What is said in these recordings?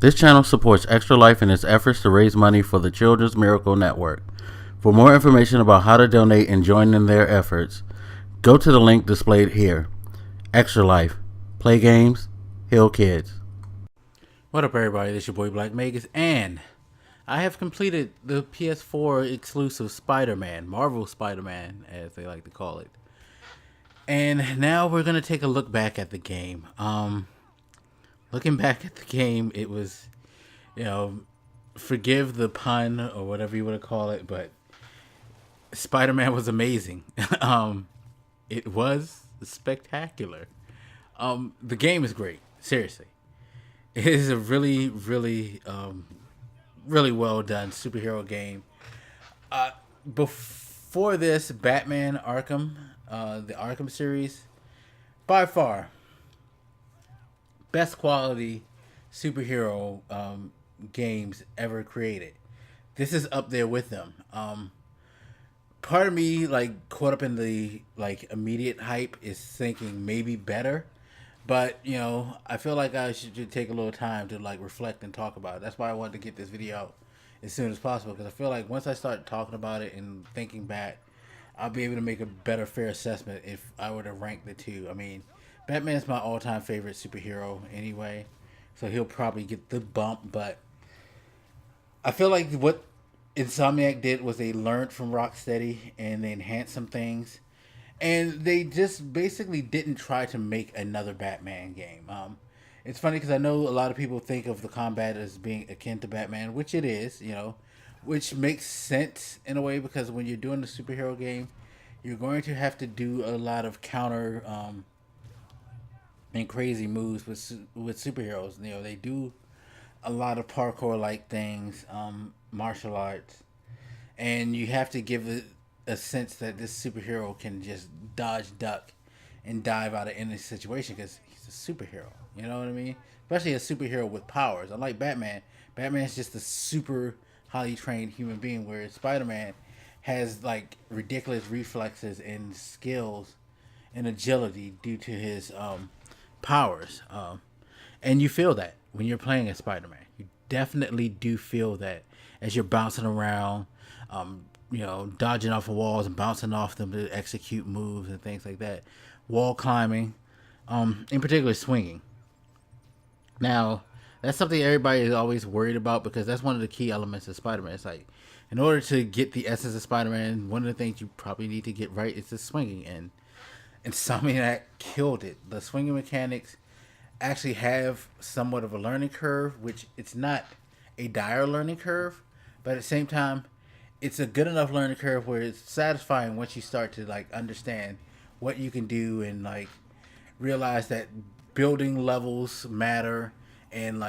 This channel supports Extra Life in its efforts to raise money for the Children's Miracle Network. For more information about how to donate and join in their efforts, go to the link displayed here. Extra Life. Play games, heal kids. What up, everybody? This is your boy Black Magus, and I have completed the PS4 exclusive Spider-Man, Marvel Spider-Man, as they like to call it. And now we're going to take a look back at the game. Looking back at the game, it was, forgive the pun or whatever you want to call it, but Spider-Man was amazing. It was spectacular. The game is great. Seriously. It is a really, really, really well done superhero game. Before this, Batman Arkham, the Arkham series, by far, best quality superhero games ever created. This is up there with them. Part of me, caught up in the immediate hype, is thinking maybe better, but I feel like I should take a little time to reflect and talk about it. That's why I wanted to get this video out as soon as possible, because I feel like once I start talking about it and thinking back, I'll be able to make a better, fair assessment if I were to rank the two. I mean, Batman's my all-time favorite superhero anyway, so he'll probably get the bump, but I feel like what Insomniac did was they learned from Rocksteady and they enhanced some things, and they just basically didn't try to make another Batman game. It's funny because I know a lot of people think of the combat as being akin to Batman, which it is, which makes sense in a way, because when you're doing the superhero game, you're going to have to do a lot of counter and crazy moves with superheroes. They do a lot of parkour like things, martial arts, and you have to give it a sense that this superhero can just dodge, duck, and dive out of any situation because he's a superhero. You know what I mean? Especially a superhero with powers. Unlike Batman, Batman's just a super highly trained human being, whereas Spider-Man has ridiculous reflexes and skills and agility due to his powers. And you feel that when you're playing as Spider-Man. You definitely do feel that as you're bouncing around, dodging off of walls and bouncing off them to execute moves and things like that. Wall climbing, in particular swinging. Now, that's something everybody is always worried about, because that's one of the key elements of Spider-Man. It's in order to get the essence of Spider-Man, one of the things you probably need to get right is the swinging. And Insomniac killed it. The swinging mechanics actually have somewhat of a learning curve, which it's not a dire learning curve, but at the same time, it's a good enough learning curve where it's satisfying once you start to understand what you can do and realize that building levels matter. And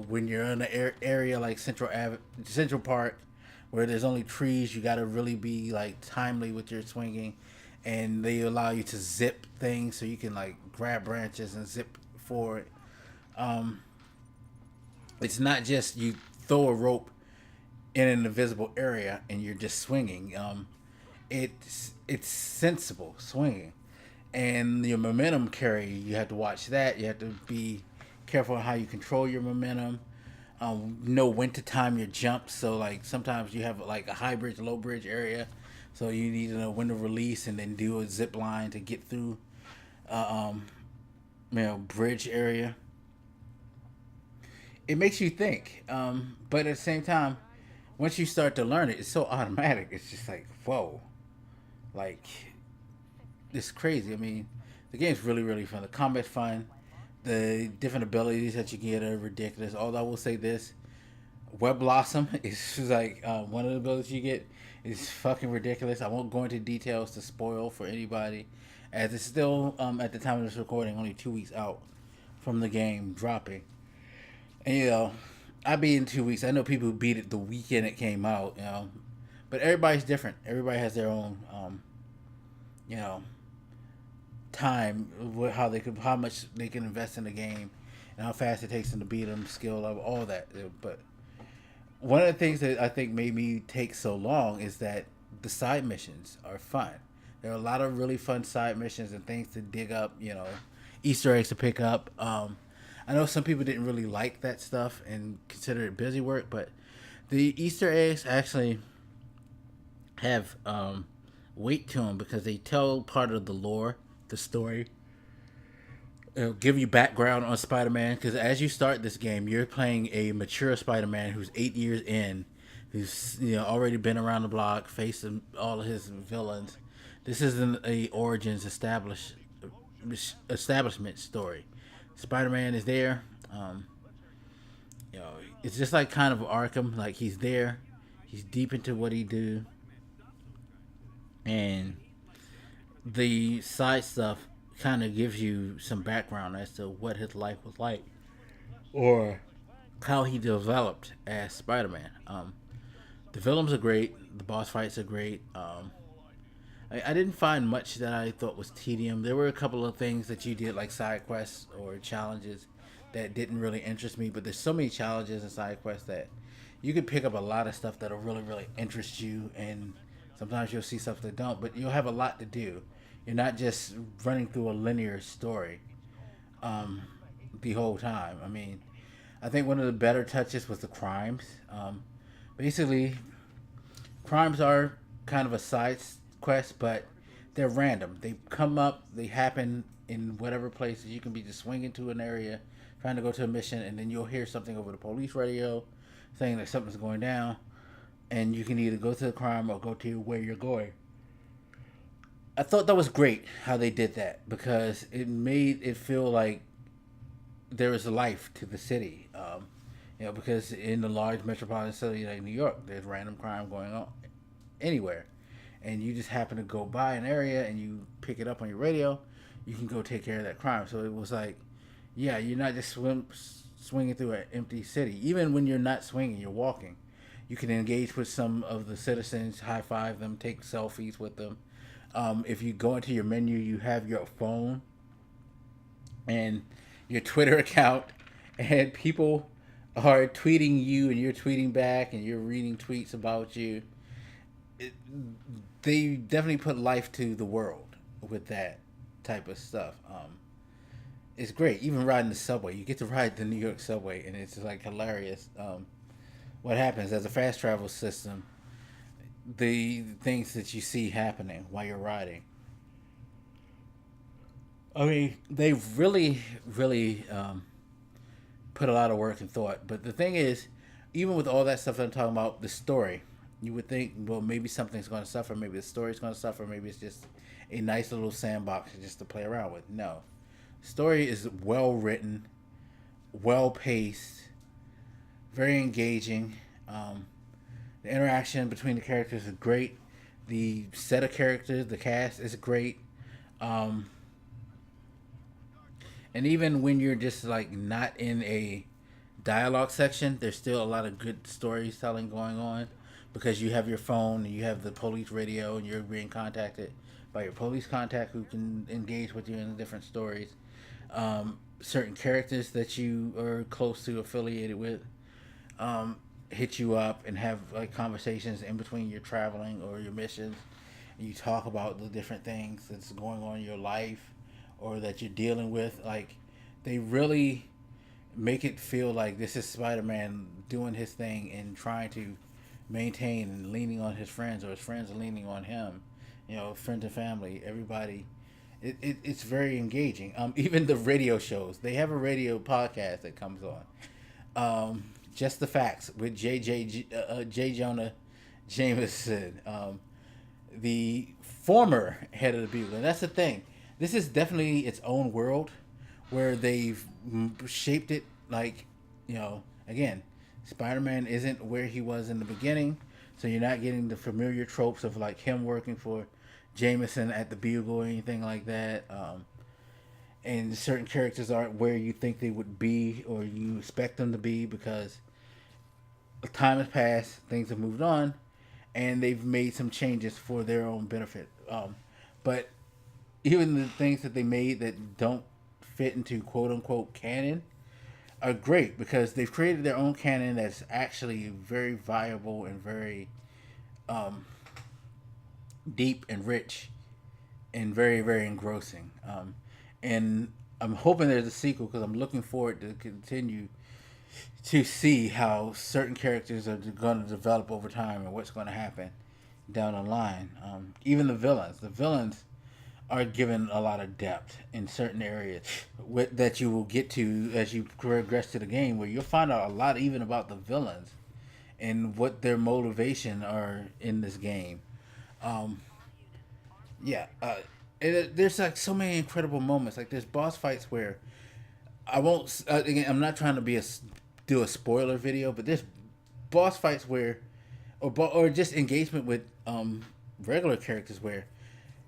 when you're in an area like Central Park, where there's only trees, you got to really be timely with your swinging, and they allow you to zip things so you can grab branches and zip forward. It's not just you throw a rope in an invisible area and you're just swinging. It's sensible swinging, and your momentum carry, you have to watch that. You have to be careful on how you control your momentum. Know when to time your jumps. So sometimes you have a high bridge, low bridge area, so you need to know when to release and then do a zip line to get through bridge area. It makes you think, but at the same time, once you start to learn it, it's so automatic. It's just whoa, it's crazy. I mean, the game's really, really fun. The combat's fun. The different abilities that you get are ridiculous. Although I will say this, Web Blossom is one of the abilities you get is fucking ridiculous. I won't go into details to spoil for anybody, as it's still at the time of this recording only 2 weeks out from the game dropping. And I'll be in 2 weeks. I know people who beat it the weekend it came out, but everybody's different. Everybody has their own time, how much they can invest in the game, and how fast it takes them to beat them, skill level, all that. But one of the things that I think made me take so long is that the side missions are fun. There are a lot of really fun side missions and things to dig up, Easter eggs to pick up. I know some people didn't really like that stuff and consider it busy work, but the Easter eggs actually have weight to them because they tell part of the lore, the story. It'll give you background on Spider-Man because as you start this game, you're playing a mature Spider-Man who's 8 years in, who's already been around the block, facing all of his villains. This isn't a origins establishment story. Spider-Man is there. You know, it's just like kind of Arkham. Like he's there, he's deep into what he do, and the side stuff kind of gives you some background as to what his life was like or how he developed as Spider-Man. The villains are great. The boss fights are great. I didn't find much that I thought was tedium. There were a couple of things that you did, like side quests or challenges, that didn't really interest me. But there's so many challenges and side quests that you could pick up a lot of stuff that'll really, really interest you. And sometimes you'll see stuff that don't, but you'll have a lot to do. You're not just running through a linear story the whole time. I mean, I think one of the better touches was the crimes. Basically, crimes are kind of a side quest, but they're random. They come up, they happen in whatever places. You can be just swinging to an area, trying to go to a mission, and then you'll hear something over the police radio saying that something's going down, and you can either go to the crime or go to where you're going. I thought that was great how they did that because it made it feel like there is a life to the city. Because in the large metropolitan city like New York, there's random crime going on anywhere, and you just happen to go by an area and you pick it up on your radio, you can go take care of that crime. So it was like, yeah, you're not just swinging through an empty city. Even when you're not swinging, you're walking. You can engage with some of the citizens, high five them, take selfies with them. If you go into your menu, you have your phone and your Twitter account, and people are tweeting you, and you're tweeting back, and you're reading tweets about you. They definitely put life to the world with that type of stuff. It's great. Even riding the subway, you get to ride the New York subway, and it's like hilarious. What happens as a fast travel system? The things that you see happening while you're riding. I mean, they really, really put a lot of work and thought. But the thing is, even with all that stuff that I'm talking about, the story, you would think, well, maybe something's going to suffer. Maybe the story's going to suffer. Maybe it's just a nice little sandbox just to play around with. No. The story is well written, well paced, very engaging. The interaction between the characters is great. The set of characters, the cast is great. And even when you're just like not in a dialogue section, there's still a lot of good storytelling going on because you have your phone and you have the police radio and you're being contacted by your police contact who can engage with you in different stories. Certain characters that you are close to, affiliated with, hit you up and have like conversations in between your traveling or your missions. And you talk about the different things that's going on in your life or that you're dealing with. Like, they really make it feel like this is Spider-Man doing his thing and trying to maintain and leaning on his friends, or his friends are leaning on him. Friends and family, everybody. It's very engaging. Even the radio shows. They have a radio podcast that comes on. Just the Facts with J. Jonah Jameson, the former head of the Bugle. And that's the thing. This is definitely its own world where they've shaped it like, again, Spider-Man isn't where he was in the beginning, so you're not getting the familiar tropes of like him working for Jameson at the Bugle or anything like that. And certain characters aren't where you think they would be or you expect them to be because time has passed, things have moved on, and they've made some changes for their own benefit. But even the things that they made that don't fit into quote unquote canon are great because they've created their own canon that's actually very viable and very deep and rich and very, very engrossing. And I'm hoping there's a sequel because I'm looking forward to continue to see how certain characters are going to develop over time and what's going to happen down the line. Even the villains are given a lot of depth in certain areas that you will get to as you progress to the game, where you'll find out a lot even about the villains and what their motivation are in this game. Um, yeah, there's like so many incredible moments. Like there's boss fights where I won't. Again, I'm not trying to do a spoiler video, but there's boss fights where, or just engagement with regular characters where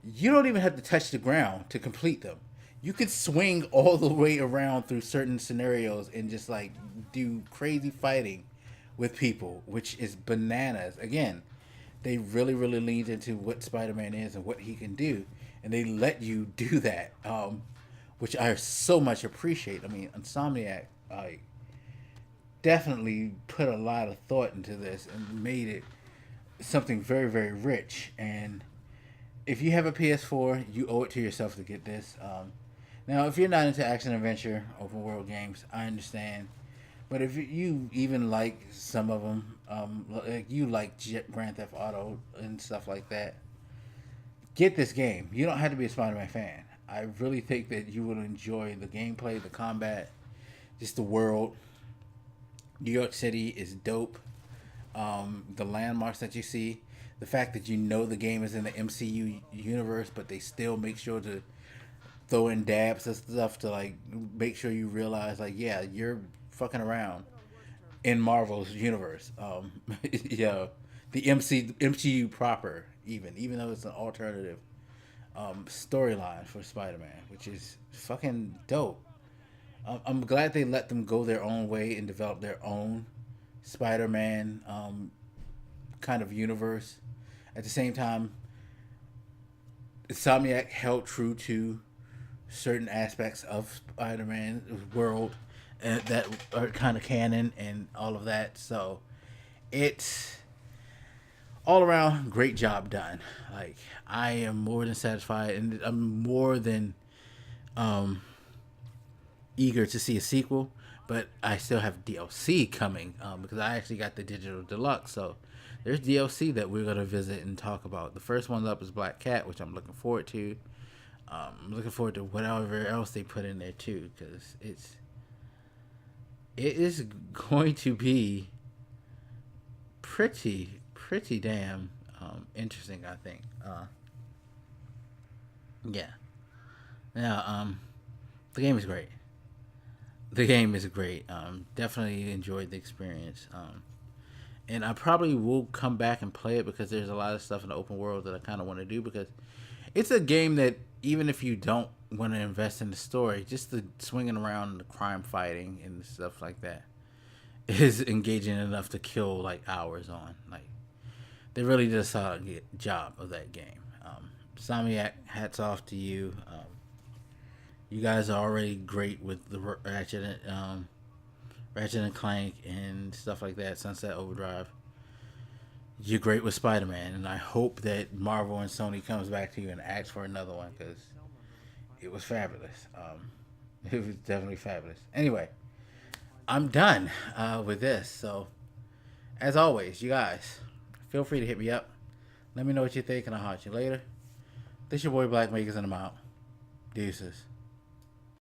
you don't even have to touch the ground to complete them. You could swing all the way around through certain scenarios and just like do crazy fighting with people, which is bananas. Again, they really leaned into what Spider-Man is and what he can do, and they let you do that, which I so much appreciate. I mean, Insomniac definitely put a lot of thought into this and made it something very rich. And if you have a PS4, you owe it to yourself to get this. Now, if you're not into action adventure open world games, I understand. But if you even like some of them, like you like Grand Theft Auto and stuff like that, get this game. You don't have to be a Spider-Man fan. I really think that you will enjoy the gameplay, the combat, just the world. New York City is dope. The landmarks that you see, the fact that you know the game is in the MCU universe, but they still make sure to throw in dabs and stuff to like make sure you realize, like, yeah, you're fucking around in Marvel's universe. Yeah, the MCU proper, even though it's an alternative storyline for Spider-Man, which is fucking dope. I'm glad they let them go their own way and develop their own Spider-Man kind of universe. At the same time, Insomniac held true to certain aspects of Spider-Man's world that are kind of canon and all of that. So it's all around great job done. Like, I am more than satisfied, and I'm more than eager to see a sequel. But I still have DLC coming because I actually got the digital deluxe. So there's DLC that we're gonna visit and talk about. The first one up is Black Cat, which I'm looking forward to. I'm looking forward to whatever else they put in there too, because it is going to be pretty damn interesting, I think. Yeah. Now, the game is great. The game is great. Definitely enjoyed the experience. And I probably will come back and play it because there's a lot of stuff in the open world that I kind of want to do, because it's a game that even if you don't want to invest in the story, just the swinging around and the crime fighting and stuff like that is engaging enough to kill like hours on. Like, they really did a solid job of that game. Insomniac, hats off to you. You guys are already great with the Ratchet and Clank and stuff like that. Sunset Overdrive. You're great with Spider-Man, and I hope that Marvel and Sony comes back to you and asks for another one, because it was fabulous. It was definitely fabulous. Anyway, I'm done with this. So, as always, you guys, feel free to hit me up. Let me know what you think, and I'll holler at you later. This your boy Black Makers, and I'm out. Deuces.